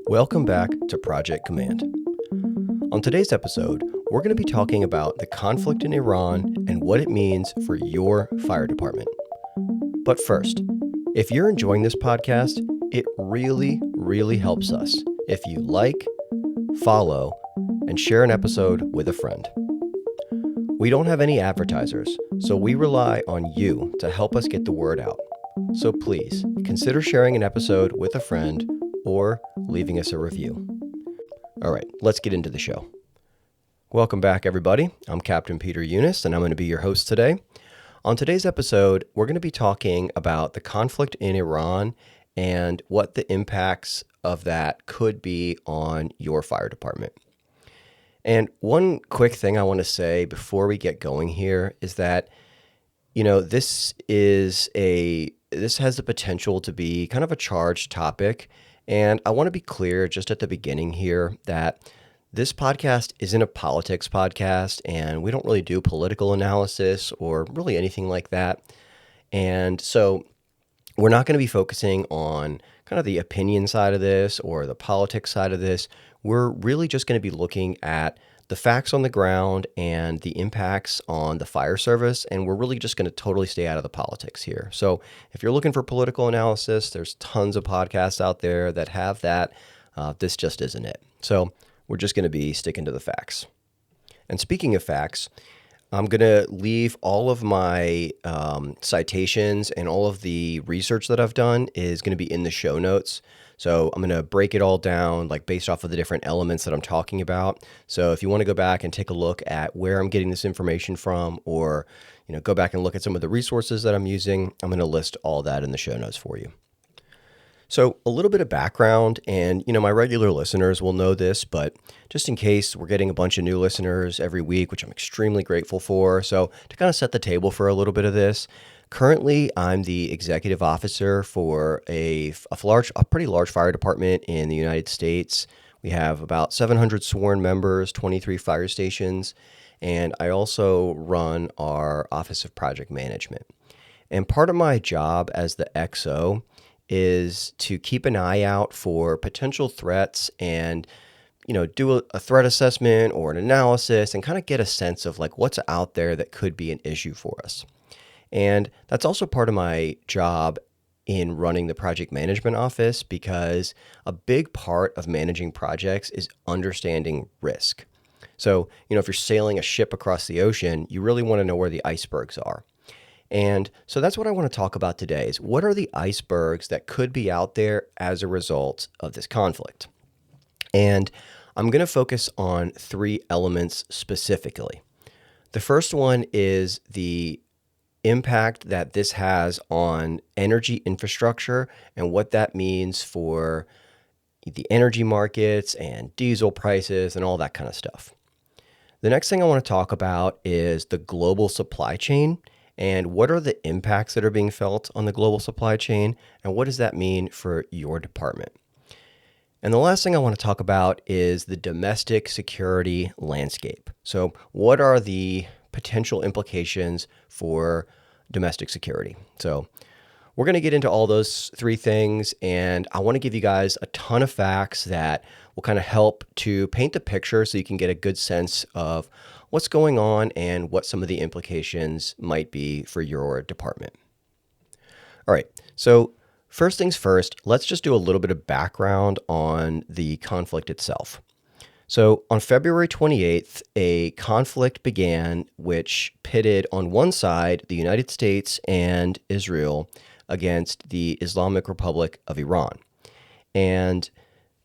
Welcome back to Project Command. On today's episode, we're going to be talking about the conflict in Iran and what it means for your fire department. But first, if you're enjoying this podcast, it really helps us if you like, follow, and share an episode with a friend. We don't have any advertisers, so we rely on you to help us get the word out. So please consider sharing an episode with a friend or leaving us a review. All right, let's get into the show. Welcome back, everybody. I'm Captain Peter Eunice, and I'm going to be your host today. On today's episode, we're going to be talking about the conflict in Iran and what the impacts of that could be on your fire department. And one quick thing I want to say before we get going here is that, this has the potential to be kind of a charged topic. And I want to be clear just at the beginning here that this podcast isn't a politics podcast, and we don't really do political analysis or really anything like that. And so we're not going to be focusing on kind of the opinion side of this or the politics side of this. We're really just going to be looking at the facts on the ground and the impacts on the fire service, and we're really just going to totally stay out of the politics here. So if you're looking for political analysis, there's tons of podcasts out there that have that. This just isn't it. So we're just going to be sticking to the facts. And speaking of facts, I'm going to leave all of my citations and all of the research that I've done is going to be in the show notes. So I'm going to break it all down like based off of the different elements that I'm talking about. So if you want to go back and take a look at where I'm getting this information from, or go back and look at some of the resources that I'm using, I'm going to list all that in the show notes for you. So a little bit of background, and my regular listeners will know this, but just in case we're getting a bunch of new listeners every week, which I'm extremely grateful for. So to kind of set the table for a little bit of this, currently I'm the executive officer for a pretty large fire department in the United States. We have about 700 sworn members, 23 fire stations, and I also run our Office of Project Management. And part of my job as the XO is to keep an eye out for potential threats and, do a threat assessment or an analysis and kind of get a sense of like what's out there that could be an issue for us. And that's also part of my job in running the project management office, because a big part of managing projects is understanding risk. So, if you're sailing a ship across the ocean, you really want to know where the icebergs are. And so that's what I want to talk about today is what are the icebergs that could be out there as a result of this conflict? And I'm going to focus on three elements specifically. The first one is the impact that this has on energy infrastructure and what that means for the energy markets and diesel prices and all that kind of stuff. The next thing I want to talk about is the global supply chain. And what are the impacts that are being felt on the global supply chain? And what does that mean for your department? And the last thing I want to talk about is the domestic security landscape. So what are the potential implications for domestic security? So we're going to get into all those three things. And I want to give you guys a ton of facts that will kind of help to paint the picture so you can get a good sense of what's going on and what some of the implications might be for your department. All right, so first things first, let's just do a little bit of background on the conflict itself. So on February 28th, a conflict began which pitted on one side the United States and Israel against the Islamic Republic of Iran. And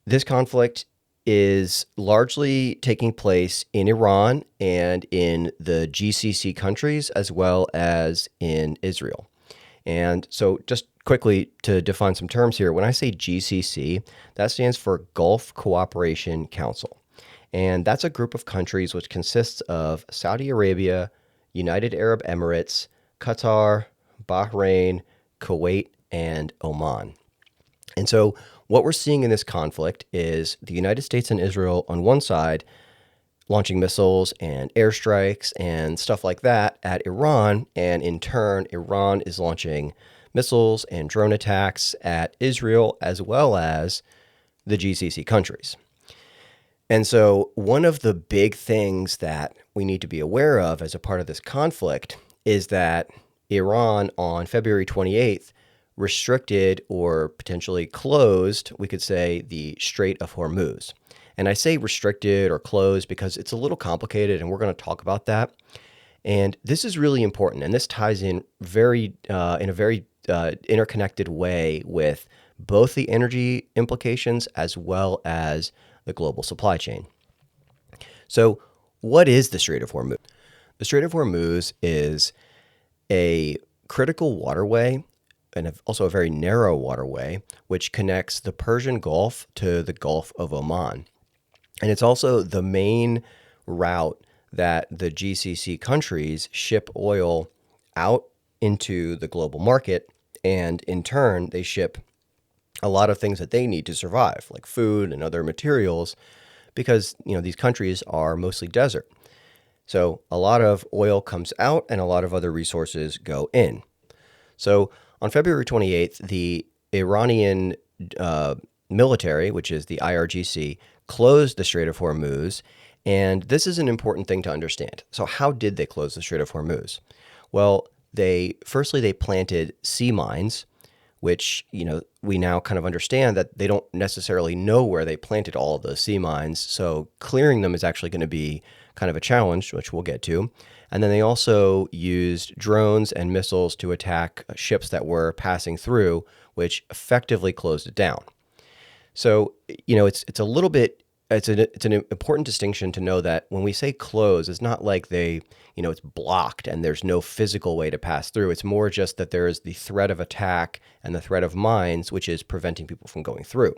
this conflict is largely taking place in Iran and in the GCC countries, as well as in Israel. And so just quickly to define some terms here, when I say GCC, that stands for Gulf Cooperation Council. And that's a group of countries which consists of Saudi Arabia, United Arab Emirates, Qatar, Bahrain, Kuwait, and Oman. And so what we're seeing in this conflict is the United States and Israel on one side launching missiles and airstrikes and stuff like that at Iran. And in turn, Iran is launching missiles and drone attacks at Israel, as well as the GCC countries. And so one of the big things that we need to be aware of as a part of this conflict is that Iran on February 28th restricted or potentially closed, we could say, the Strait of Hormuz. And I say restricted or closed because it's a little complicated, and we're going to talk about that. And this is really important, and this ties in in a very interconnected way with both the energy implications as well as the global supply chain. So, what is the Strait of Hormuz? The Strait of Hormuz is a critical waterway and also a very narrow waterway which connects the Persian Gulf to the Gulf of Oman. And it's also the main route that the GCC countries ship oil out into the global market, and in turn, they ship a lot of things that they need to survive, like food and other materials, because these countries are mostly desert. So a lot of oil comes out and a lot of other resources go in. So on February 28th, the Iranian military, which is the IRGC, closed the Strait of Hormuz. And this is an important thing to understand. So how did they close the Strait of Hormuz? Well, they planted sea mines, which, we now kind of understand that they don't necessarily know where they planted all of those sea mines. So clearing them is actually going to be kind of a challenge, which we'll get to. And then they also used drones and missiles to attack ships that were passing through, which effectively closed it down. So, it's a little bit, it's an important distinction to know that when we say close, it's not like it's blocked and there's no physical way to pass through. It's more just that there is the threat of attack and the threat of mines, which is preventing people from going through.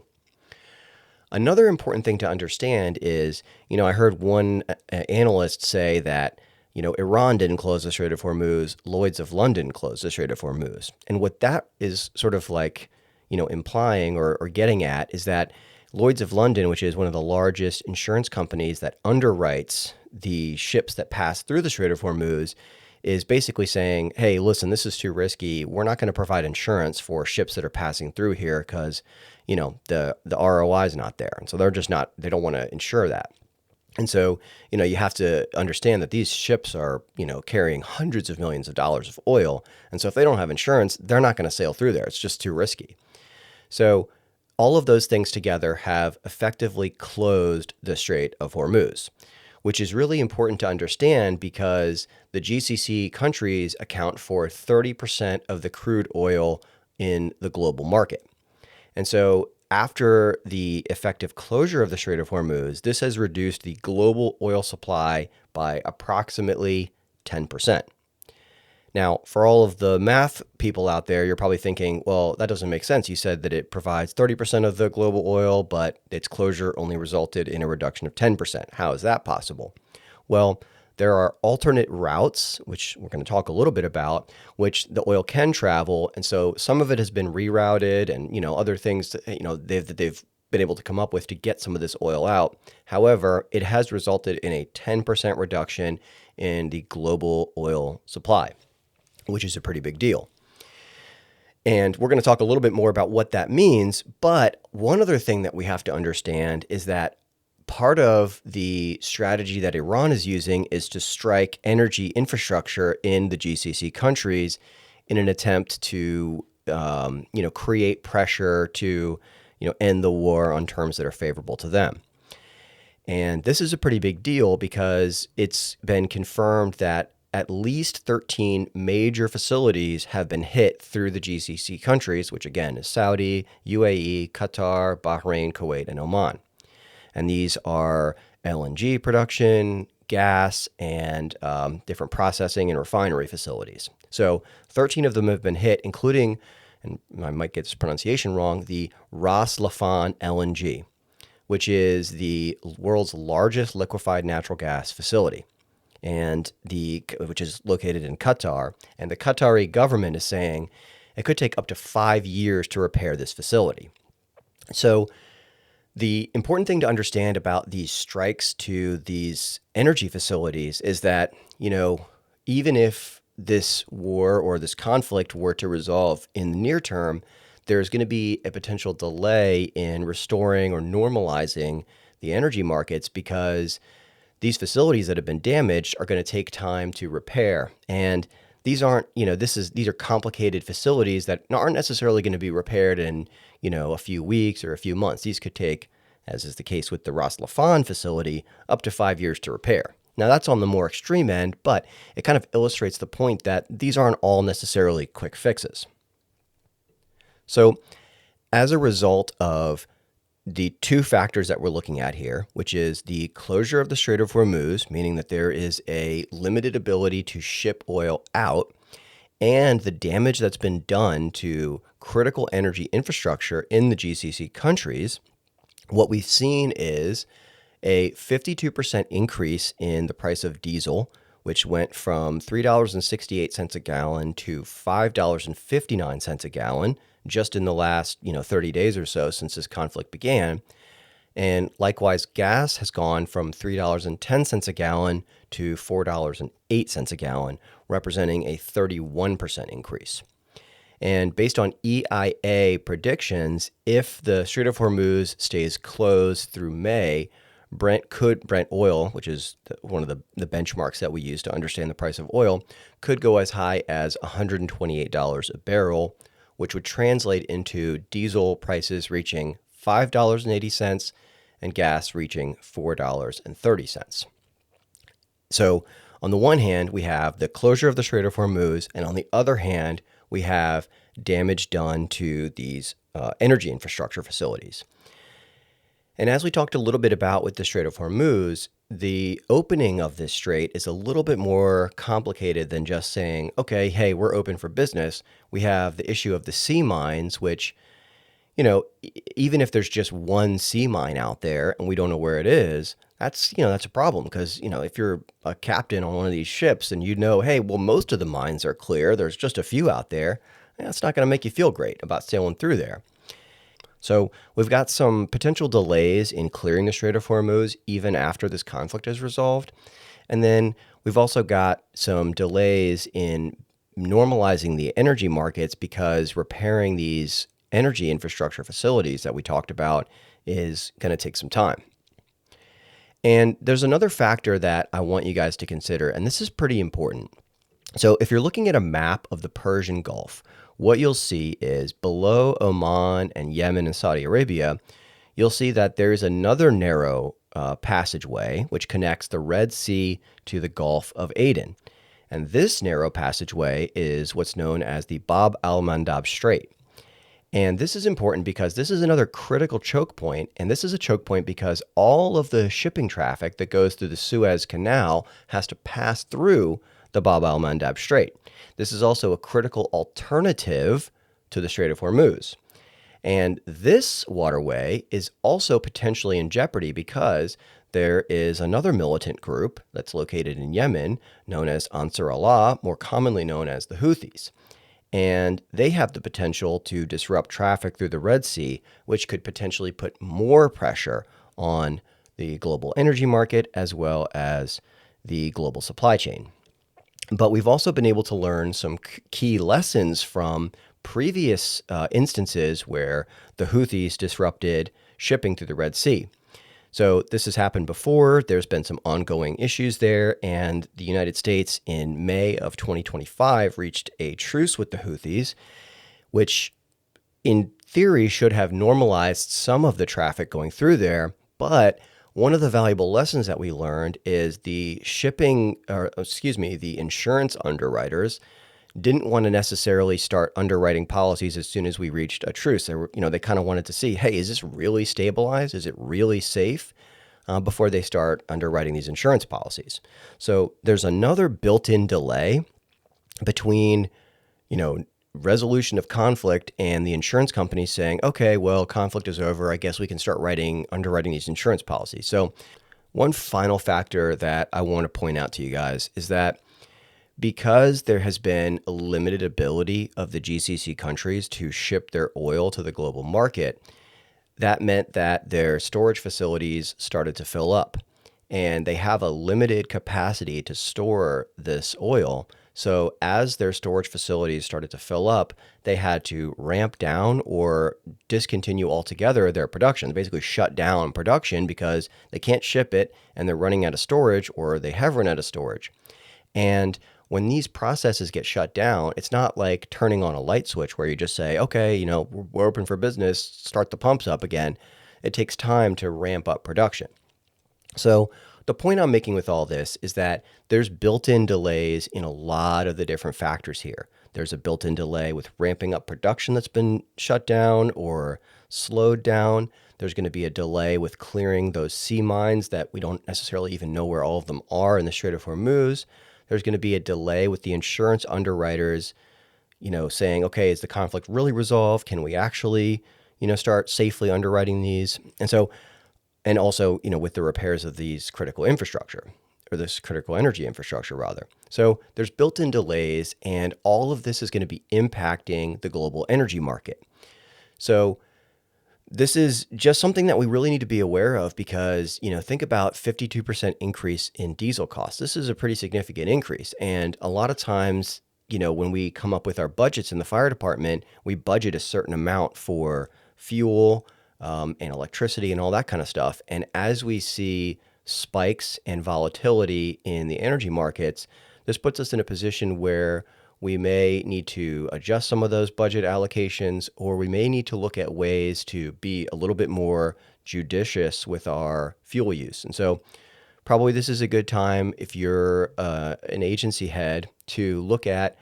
Another important thing to understand is, I heard one analyst say that, Iran didn't close the Strait of Hormuz, Lloyd's of London closed the Strait of Hormuz. And what that is sort of like, implying or getting at is that Lloyd's of London, which is one of the largest insurance companies that underwrites the ships that pass through the Strait of Hormuz, is basically saying, hey, listen, this is too risky. We're not going to provide insurance for ships that are passing through here because, the ROI is not there. And so they don't want to insure that. And so, you have to understand that these ships are, carrying hundreds of millions of dollars of oil. And so if they don't have insurance, they're not going to sail through there. It's just too risky. So all of those things together have effectively closed the Strait of Hormuz, which is really important to understand because the GCC countries account for 30% of the crude oil in the global market. And so after the effective closure of the Strait of Hormuz, this has reduced the global oil supply by approximately 10%. Now, for all of the math people out there, you're probably thinking, well, that doesn't make sense. You said that it provides 30% of the global oil, but its closure only resulted in a reduction of 10%. How is that possible? Well, there are alternate routes, which we're going to talk a little bit about, which the oil can travel. And so some of it has been rerouted and, other things that, they've been able to come up with to get some of this oil out. However, it has resulted in a 10% reduction in the global oil supply, which is a pretty big deal. And we're going to talk a little bit more about what that means. But one other thing that we have to understand is that part of the strategy that Iran is using is to strike energy infrastructure in the GCC countries in an attempt to, create pressure to, end the war on terms that are favorable to them. And this is a pretty big deal because it's been confirmed that at least 13 major facilities have been hit through the GCC countries, which again is Saudi, UAE, Qatar, Bahrain, Kuwait, and Oman. And these are LNG production, gas, and different processing and refinery facilities. So 13 of them have been hit, including, and I might get this pronunciation wrong, the Ras Laffan LNG, which is the world's largest liquefied natural gas facility, and which is located in Qatar. And the Qatari government is saying it could take up to 5 years to repair this facility. So the important thing to understand about these strikes to these energy facilities is that, even if this war or this conflict were to resolve in the near term, there's going to be a potential delay in restoring or normalizing the energy markets because these facilities that have been damaged are going to take time to repair. And these aren't, these are complicated facilities that aren't necessarily going to be repaired in, a few weeks or a few months. These could take, as is the case with the Ras Laffan facility, up to 5 years to repair. Now, that's on the more extreme end, but it kind of illustrates the point that these aren't all necessarily quick fixes. So, as a result of the two factors that we're looking at here, which is the closure of the Strait of Hormuz, meaning that there is a limited ability to ship oil out, and the damage that's been done to critical energy infrastructure in the GCC countries, what we've seen is a 52% increase in the price of diesel, which went from $3.68 a gallon to $5.59 a gallon just in the last 30 days or so since this conflict began. And likewise, gas has gone from $3.10 a gallon to $4.08 a gallon, representing a 31% increase. And based on EIA predictions, if the Strait of Hormuz stays closed through May, Brent oil, which is one of the benchmarks that we use to understand the price of oil, could go as high as $128 a barrel, which would translate into diesel prices reaching $5.80 and gas reaching $4.30. So on the one hand, we have the closure of the Strait of Hormuz, and on the other hand, we have damage done to these energy infrastructure facilities. And as we talked a little bit about with the Strait of Hormuz, the opening of this strait is a little bit more complicated than just saying, okay, hey, we're open for business. We have the issue of the sea mines, which, even if there's just one sea mine out there and we don't know where it is, that's a problem because, if you're a captain on one of these ships and hey, well, most of the mines are clear, there's just a few out there, that's not going to make you feel great about sailing through there. So we've got some potential delays in clearing the Strait of Hormuz even after this conflict is resolved. And then we've also got some delays in normalizing the energy markets because repairing these energy infrastructure facilities that we talked about is going to take some time. And there's another factor that I want you guys to consider, and this is pretty important. So if you're looking at a map of the Persian Gulf, what you'll see is below Oman and Yemen and Saudi Arabia, you'll see that there's another narrow passageway which connects the Red Sea to the Gulf of Aden. And this narrow passageway is what's known as the Bab al-Mandab Strait. And this is important because this is another critical choke point. And this is a choke point because all of the shipping traffic that goes through the Suez Canal has to pass through the Bab al-Mandab Strait. This is also a critical alternative to the Strait of Hormuz. And this waterway is also potentially in jeopardy because there is another militant group that's located in Yemen known as Ansar Allah, more commonly known as the Houthis. And they have the potential to disrupt traffic through the Red Sea, which could potentially put more pressure on the global energy market as well as the global supply chain. But we've also been able to learn some key lessons from previous instances where the Houthis disrupted shipping through the Red Sea. So this has happened before. There's been some ongoing issues there, and the United States in May of 2025 reached a truce with the Houthis, which in theory should have normalized some of the traffic going through there. But one of the valuable lessons that we learned is the insurance underwriters didn't want to necessarily start underwriting policies as soon as we reached a truce. They kind of wanted to see, hey, is this really stabilized? Is it really safe? Before they start underwriting these insurance policies. So there's another built-in delay between, resolution of conflict and the insurance companies saying, okay, well, conflict is over. I guess we can start underwriting these insurance policies. So one final factor that I want to point out to you guys is that because there has been a limited ability of the GCC countries to ship their oil to the global market, that meant that their storage facilities started to fill up, and they have a limited capacity to store this oil. So as their storage facilities started to fill up, they had to ramp down or discontinue altogether their production. They basically shut down production because they can't ship it and they're running out of storage, or they have run out of storage. And when these processes get shut down, it's not like turning on a light switch where you just say, okay, we're open for business, start the pumps up again. It takes time to ramp up production. So the point I'm making with all this is that there's built-in delays in a lot of the different factors here. There's a built-in delay with ramping up production that's been shut down or slowed down. There's going to be a delay with clearing those sea mines that we don't necessarily even know where all of them are in the Strait of Hormuz. There's going to be a delay with the insurance underwriters, saying, okay, is the conflict really resolved? Can we actually, start safely underwriting these? And also, with the repairs of these critical infrastructure, or this critical energy infrastructure, rather. So there's built-in delays, and all of this is going to be impacting the global energy market. So this is just something that we really need to be aware of because, think about 52% increase in diesel costs. This is a pretty significant increase. And a lot of times, when we come up with our budgets in the fire department, we budget a certain amount for fuel, and electricity and all that kind of stuff. And as we see spikes and volatility in the energy markets, this puts us in a position where we may need to adjust some of those budget allocations, or we may need to look at ways to be a little bit more judicious with our fuel use. And so probably this is a good time if you're an agency head to look at,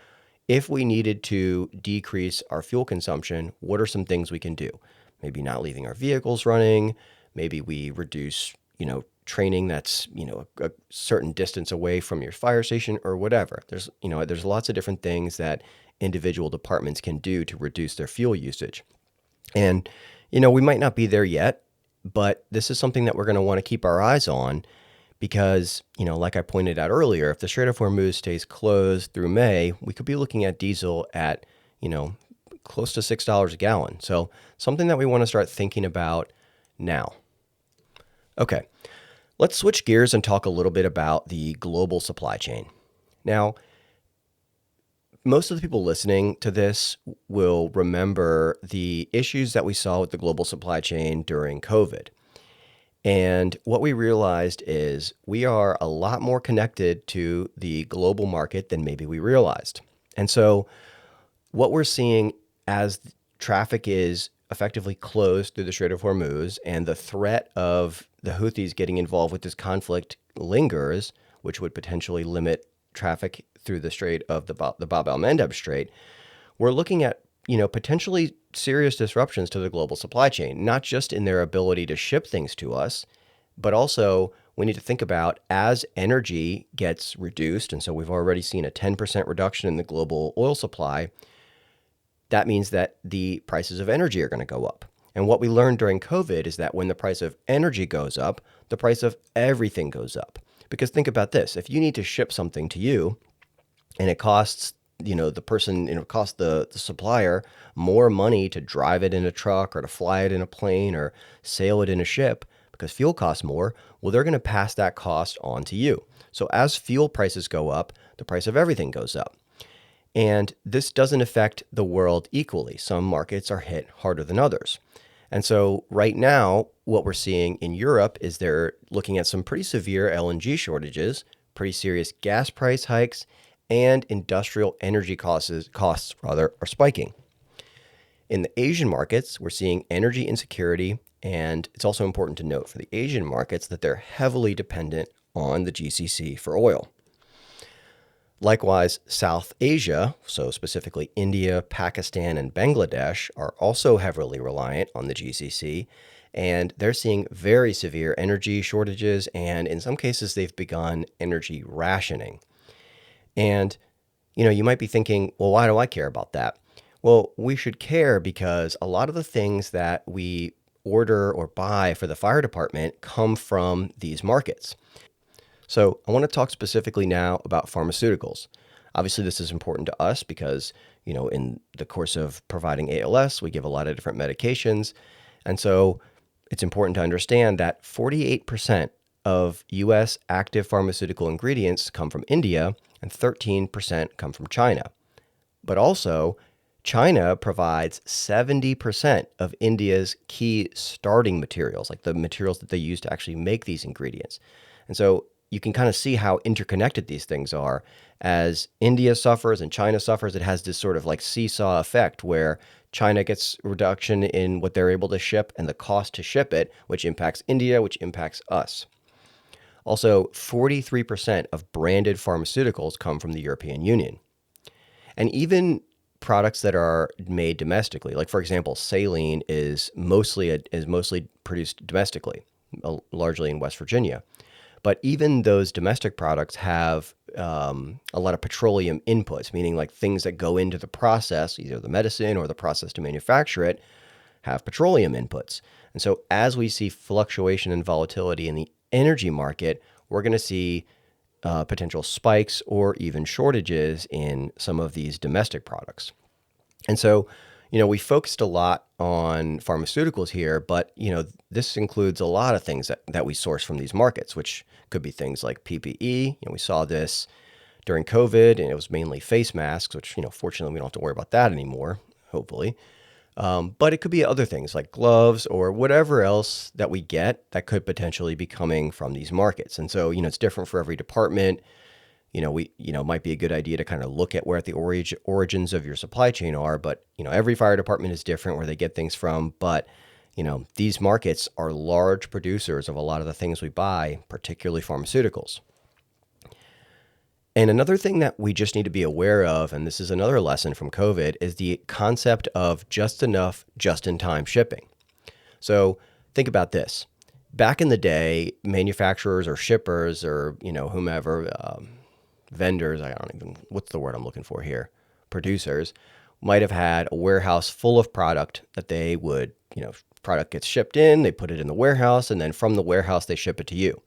if we needed to decrease our fuel consumption, what are some things we can do? Maybe not leaving our vehicles running. Maybe we reduce, training that's, a certain distance away from your fire station or whatever. There's lots of different things that individual departments can do to reduce their fuel usage. And, we might not be there yet, but this is something that we're going to want to keep our eyes on because, like I pointed out earlier, if the Strait of Hormuz stays closed through May, we could be looking at diesel at, close to $6 a gallon. So something that we want to start thinking about now. Okay, let's switch gears and talk a little bit about the global supply chain. Now, most of the people listening to this will remember the issues that we saw with the global supply chain during COVID. And what we realized is we are a lot more connected to the global market than maybe we realized. And so what we're seeing as traffic is effectively closed through the Strait of Hormuz and the threat of the Houthis getting involved with this conflict lingers, which would potentially limit traffic through the Strait of the Bab el-Mandeb Strait, we're looking at, potentially serious disruptions to the global supply chain, not just in their ability to ship things to us, but also we need to think about as energy gets reduced. And so we've already seen a 10% reduction in the global oil supply. That means that the prices of energy are going to go up. And what we learned during COVID is that when the price of energy goes up, the price of everything goes up. Because think about this, if you need to ship something to you and it costs, the person, it costs the supplier more money to drive it in a truck or to fly it in a plane or sail it in a ship because fuel costs more, well, they're going to pass that cost on to you. So as fuel prices go up, the price of everything goes up. And this doesn't affect the world equally. Some markets are hit harder than others. And so right now, what we're seeing in Europe is they're looking at some pretty severe LNG shortages, pretty serious gas price hikes, and industrial energy costs are spiking. In the Asian markets, we're seeing energy insecurity, and it's also important to note for the Asian markets that they're heavily dependent on the GCC for oil. Likewise, South Asia, so specifically India, Pakistan, and Bangladesh, are also heavily reliant on the GCC, and they're seeing very severe energy shortages, and in some cases, they've begun energy rationing. And, you might be thinking, well, why do I care about that? Well, we should care because a lot of the things that we order or buy for the fire department come from these markets. So I want to talk specifically now about pharmaceuticals. Obviously, this is important to us because, in the course of providing ALS, we give a lot of different medications. And so it's important to understand that 48% of U.S. active pharmaceutical ingredients come from India, and 13% come from China. But also, China provides 70% of India's key starting materials, like the materials that they use to actually make these ingredients. And so you can kind of see how interconnected these things are. As India suffers and China suffers, it has this sort of like seesaw effect where China gets reduction in what they're able to ship and the cost to ship it, which impacts India, which impacts us. Also, 43% of branded pharmaceuticals come from the European Union. And even products that are made domestically, like for example, saline is mostly produced domestically, largely in West Virginia. But even those domestic products have a lot of petroleum inputs, meaning like things that go into the process, either the medicine or the process to manufacture it, have petroleum inputs. And so as we see fluctuation and volatility in the energy market, we're going to see potential spikes or even shortages in some of these domestic products. And so, we focused a lot on pharmaceuticals here, but, this includes a lot of things that we source from these markets, which could be things like PPE. We saw this during COVID, and it was mainly face masks, which, fortunately, we don't have to worry about that anymore, hopefully. But it could be other things like gloves or whatever else that we get that could potentially be coming from these markets. And so, it's different for every department. Might be a good idea to kind of look at where the origins of your supply chain are. But, every fire department is different where they get things from. But, these markets are large producers of a lot of the things we buy, particularly pharmaceuticals. And another thing that we just need to be aware of, and this is another lesson from COVID, is the concept of just enough, just in time shipping. So think about this. Back in the day, manufacturers or shippers or, whomever, vendors, what's the word I'm looking for here? Producers might have had a warehouse full of product that they would, product gets shipped in, they put it in the warehouse, and then from the warehouse, they ship it to you.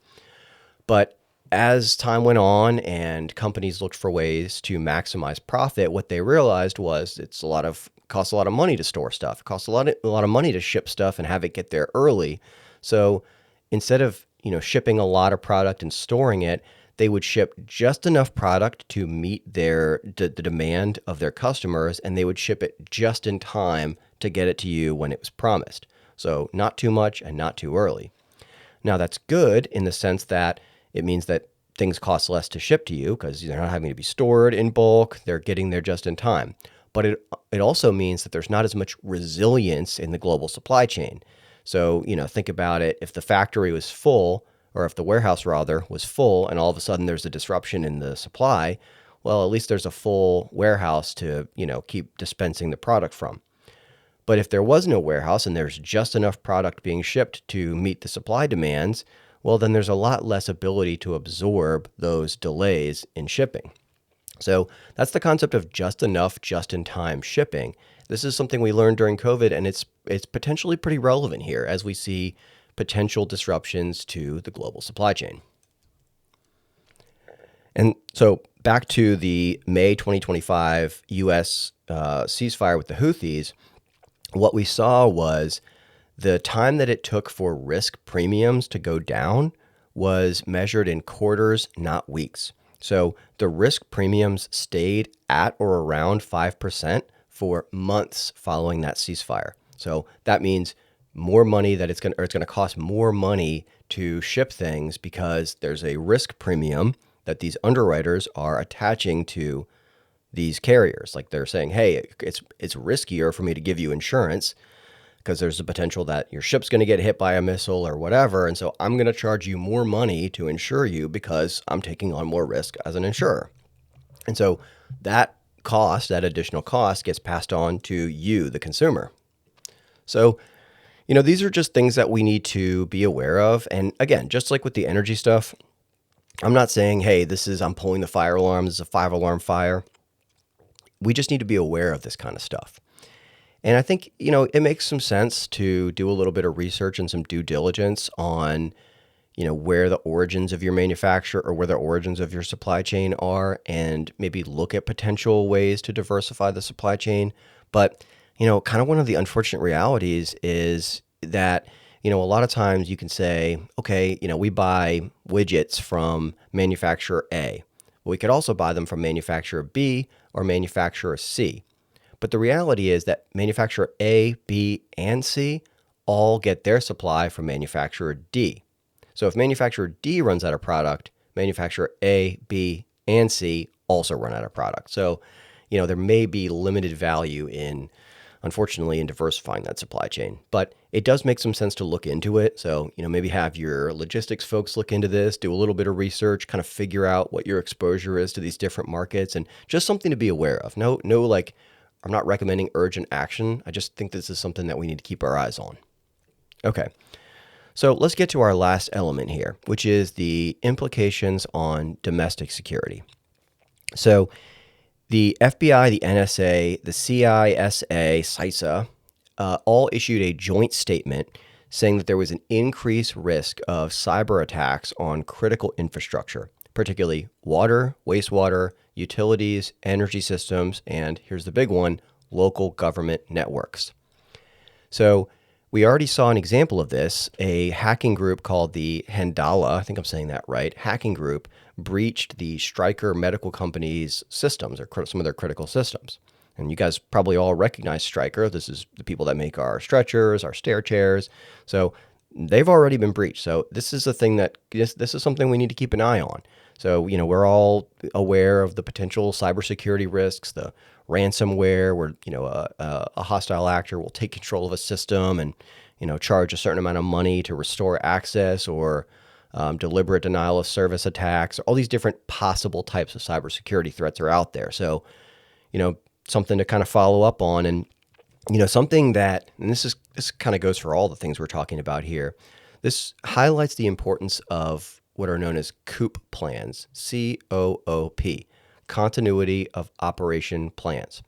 But as time went on and companies looked for ways to maximize profit, what they realized was costs a lot of money to store stuff. It costs a lot of money to ship stuff and have it get there early. So instead of, shipping a lot of product and storing it, they would ship just enough product to meet the demand of their customers, and they would ship it just in time to get it to you when it was promised. So not too much and not too early. Now that's good in the sense that it means that things cost less to ship to you because they're not having to be stored in bulk. They're getting there just in time. But it also means that there's not as much resilience in the global supply chain. So, think about it. If the factory was full, or if the warehouse rather was full, and all of a sudden there's a disruption in the supply, well, at least there's a full warehouse to, keep dispensing the product from. But if there was no warehouse and there's just enough product being shipped to meet the supply demands, well, then there's a lot less ability to absorb those delays in shipping. So that's the concept of just enough, just in time shipping. This is something we learned during COVID, and it's potentially pretty relevant here as we see potential disruptions to the global supply chain. And so back to the May 2025 U.S. Ceasefire with the Houthis, what we saw was the time that it took for risk premiums to go down was measured in quarters, not weeks. So the risk premiums stayed at or around 5% for months following that ceasefire. So that means more money it's going to cost more money to ship things because there's a risk premium that these underwriters are attaching to these carriers. Like they're saying, hey, it's riskier for me to give you insurance because there's a potential that your ship's going to get hit by a missile or whatever. And so I'm going to charge you more money to insure you because I'm taking on more risk as an insurer. And so that additional cost gets passed on to you, the consumer. So, these are just things that we need to be aware of. And again, just like with the energy stuff, I'm not saying, hey, I'm pulling the fire alarm. This is a 5-alarm fire. We just need to be aware of this kind of stuff. And I think, it makes some sense to do a little bit of research and some due diligence on, where the origins of your manufacturer or where the origins of your supply chain are, and maybe look at potential ways to diversify the supply chain. But, kind of one of the unfortunate realities is that, a lot of times you can say, okay, we buy widgets from manufacturer A, We could also buy them from manufacturer B or manufacturer C. But the reality is that manufacturer A, B, and C all get their supply from manufacturer D. So if manufacturer D runs out of product, manufacturer A, B, and C also run out of product. So, there may be limited value unfortunately, in diversifying that supply chain. But it does make some sense to look into it. So, maybe have your logistics folks look into this, do a little bit of research, kind of figure out what your exposure is to these different markets, and just something to be aware of. No, like, I'm not recommending urgent action. I just think this is something that we need to keep our eyes on. Okay. So let's get to our last element here, which is the implications on domestic security. So the FBI, the NSA, the CISA, CISA, all issued a joint statement saying that there was an increased risk of cyber attacks on critical infrastructure, particularly water, wastewater, utilities, energy systems, and here's the big one, local government networks. So we already saw an example of this. A hacking group called the Handala, I think I'm saying that right, hacking group breached the Stryker Medical Company's systems, or some of their critical systems. And you guys probably all recognize Stryker. This is the people that make our stretchers, our stair chairs. So they've already been breached. So this is a thing this is something we need to keep an eye on. So, we're all aware of the potential cybersecurity risks, the ransomware where, a hostile actor will take control of a system and, charge a certain amount of money to restore access, or deliberate denial of service attacks. All these different possible types of cybersecurity threats are out there. So, something to kind of follow up on, and, something that, and this kind of goes for all the things we're talking about here. This highlights the importance of what are known as COOP plans, COOP, continuity of operation plans.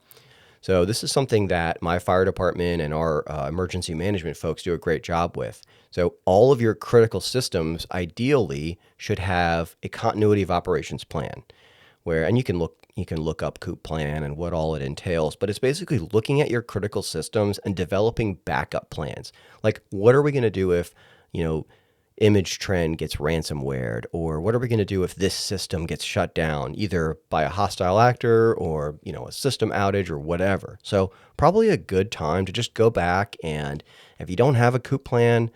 So this is something that my fire department and our emergency management folks do a great job with. So all of your critical systems ideally should have a continuity of operations plan, and you can look up COOP plan and what all it entails, but it's basically looking at your critical systems and developing backup plans. Like, what are we going to do if, Image Trend gets ransomwared, or what are we going to do if this system gets shut down, either by a hostile actor or, a system outage or whatever. So probably a good time to just go back, and if you don't have a COOP plan,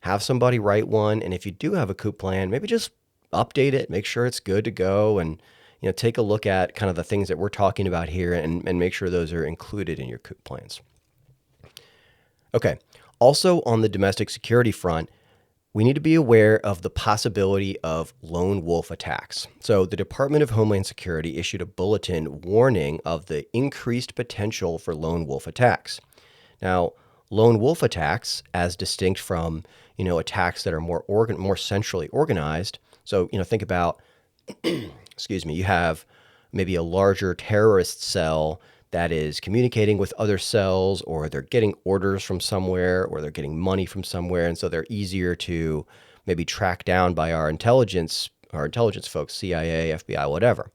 have somebody write one. And if you do have a COOP plan, maybe just update it, make sure it's good to go, and, take a look at kind of the things that we're talking about here and make sure those are included in your COOP plans. Okay. Also on the domestic security front, we need to be aware of the possibility of lone wolf attacks. So the Department of Homeland Security issued a bulletin warning of the increased potential for lone wolf attacks. Now, lone wolf attacks, as distinct from, attacks that are more centrally organized. So, think about, excuse me, you have maybe a larger terrorist cell that is communicating with other cells, or they're getting orders from somewhere, or they're getting money from somewhere. And so they're easier to maybe track down by our intelligence folks, CIA, FBI, whatever.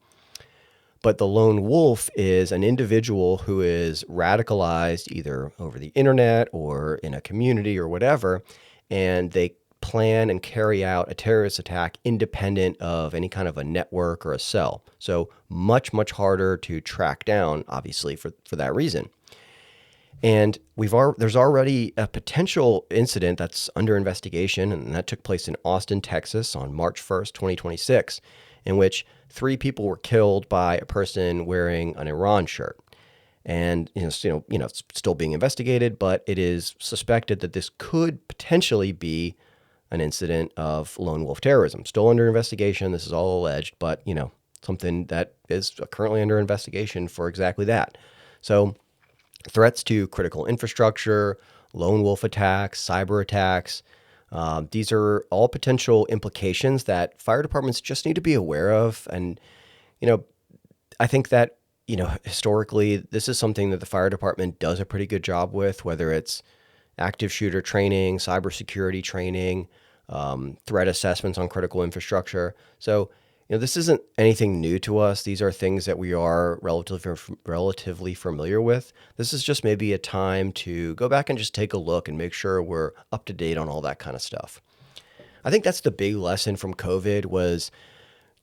But the lone wolf is an individual who is radicalized either over the internet or in a community or whatever, and they plan and carry out a terrorist attack independent of any kind of a network or a cell. So much, much harder to track down, obviously, for that reason. And there's already a potential incident that's under investigation, and that took place in Austin, Texas on March 1st, 2026, in which 3 people were killed by a person wearing an Iran shirt. And it's still being investigated, but it is suspected that this could potentially be an incident of lone wolf terrorism. Still under investigation. This is all alleged, but something that is currently under investigation for exactly that. So threats to critical infrastructure, lone wolf attacks, cyber attacks, these are all potential implications that fire departments just need to be aware of. And, I think that, historically, this is something that the fire department does a pretty good job with, whether it's active shooter training, cybersecurity training, threat assessments on critical infrastructure. So, this isn't anything new to us. These are things that we are relatively familiar with. This is just maybe a time to go back and just take a look and make sure we're up to date on all that kind of stuff. I think that's the big lesson from COVID was,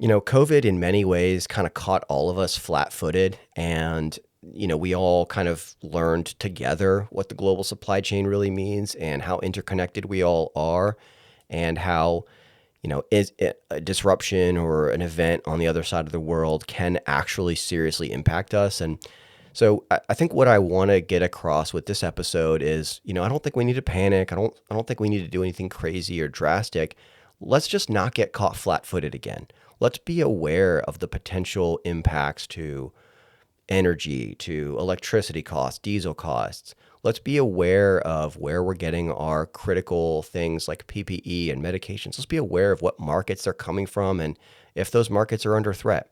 COVID in many ways kind of caught all of us flat-footed, and we all kind of learned together what the global supply chain really means and how interconnected we all are, and how is it a disruption or an event on the other side of the world can actually seriously impact us. And so I think what I want to get across with this episode is, I don't think we need to panic. I don't think we need to do anything crazy or drastic. Let's just not get caught flat-footed again. Let's be aware of the potential impacts to energy, to electricity costs, diesel costs. Let's be aware of where we're getting our critical things like PPE and medications. Let's be aware of what markets they're coming from and if those markets are under threat.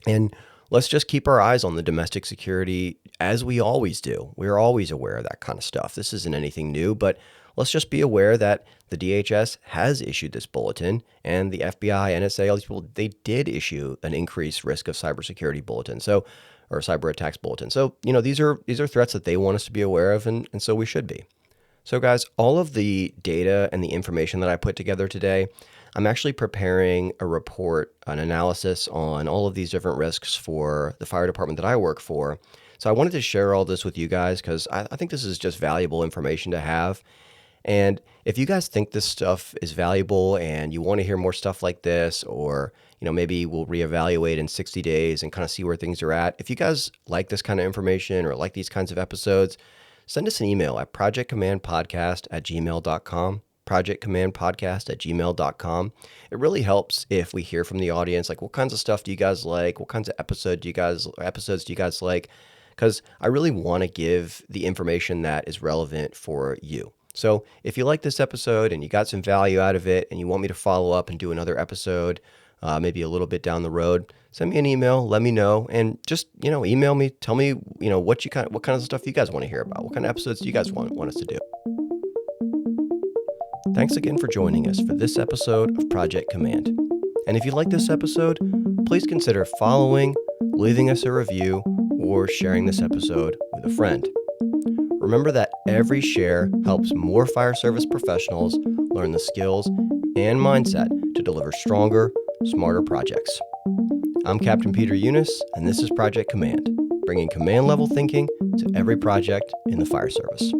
And let's just keep our eyes on the domestic security as we always do. We're always aware of that kind of stuff. This isn't anything new, but let's just be aware that the DHS has issued this bulletin, and the FBI, NSA, all these people, they did issue an increased risk of cybersecurity bulletin. Or cyber attacks bulletin. So, these are threats that they want us to be aware of, and so we should be. So guys, all of the data and the information that I put together today, I'm actually preparing a report, an analysis on all of these different risks for the fire department that I work for. So I wanted to share all this with you guys because I think this is just valuable information to have. And if you guys think this stuff is valuable and you want to hear more stuff like this, or maybe we'll reevaluate in 60 days and kind of see where things are at. If you guys like this kind of information or like these kinds of episodes, send us an email at projectcommandpodcast@gmail.com, projectcommandpodcast@gmail.com. It really helps if we hear from the audience, like what kinds of stuff do you guys like? What kinds of episodes do you guys like? Because I really want to give the information that is relevant for you. So if you like this episode and you got some value out of it and you want me to follow up and do another episode, maybe a little bit down the road, send me an email, let me know, and just, email me, tell me, what kind of stuff you guys want to hear about. What kind of episodes do you guys want us to do? Thanks again for joining us for this episode of Project Command. And if you like this episode, please consider following, leaving us a review, or sharing this episode with a friend. Remember that every share helps more fire service professionals learn the skills and mindset to deliver stronger, smarter projects. I'm Captain Peter Eunice, and this is Project Command, bringing command-level thinking to every project in the fire service.